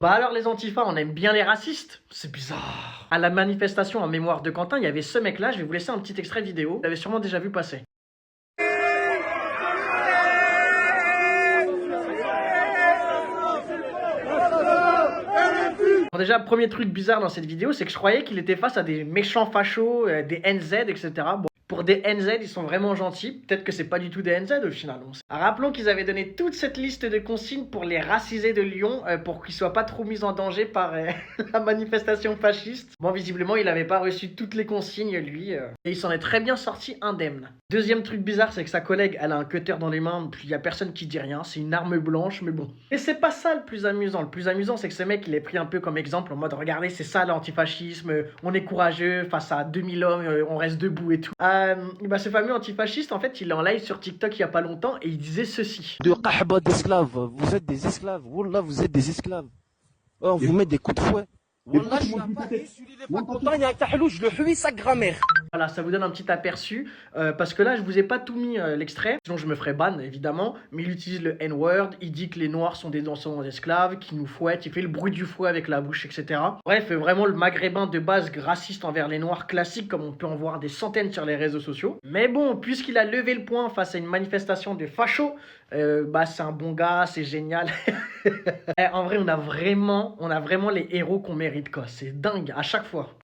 Bah alors les antifas, on aime bien les racistes? C'est bizarre. À la manifestation en mémoire de Quentin, il y avait ce mec-là, je vais vous laisser un petit extrait vidéo, vous l'avez sûrement déjà vu passer. Bon, déjà, premier truc bizarre dans cette vidéo, c'est que je croyais qu'il était face à des méchants fachos, des NZ, etc. Bon, pour des NZ, ils sont vraiment gentils. Peut-être que c'est pas du tout des NZ au final. Rappelons qu'ils avaient donné toute cette liste de consignes pour les racisés de Lyon, pour qu'ils soient pas trop mis en danger par la manifestation fasciste. Bon, visiblement, il avait pas reçu toutes les consignes, lui, et il s'en est très bien sorti indemne. Deuxième truc bizarre, c'est que sa collègue, elle a un cutter dans les mains, puis il y a personne qui dit rien. C'est une arme blanche, mais bon. Et c'est pas ça le plus amusant. Le plus amusant, c'est que ce mec, il est pris un peu comme exemple en mode regardez, c'est ça l'antifascisme, on est courageux face à 2000 hommes, on reste debout et tout. Bah, ce fameux antifasciste, en fait, il est en live sur TikTok il y a pas longtemps et il disait ceci. De qahba d'esclaves, vous êtes des esclaves, Wallah, vous êtes des esclaves. On vous met des coups de fouet. Wallah, je suis pas déçu, il est pas content, il y a un tahlou, je le huis sa grand-mère. Voilà, ça vous donne un petit aperçu, parce que là, je vous ai pas tout mis l'extrait, sinon je me ferais ban, évidemment, mais il utilise le N-word, il dit que les noirs sont des danseurs esclaves, qu'ils nous fouettent, il fait le bruit du fouet avec la bouche, etc. Bref, vraiment le maghrébin de base raciste envers les noirs classique, comme on peut en voir des centaines sur les réseaux sociaux. Mais bon, puisqu'il a levé le poing face à une manifestation de fachos, bah c'est un bon gars, c'est génial. En vrai, on a vraiment les héros qu'on mérite, quoi, c'est dingue, à chaque fois.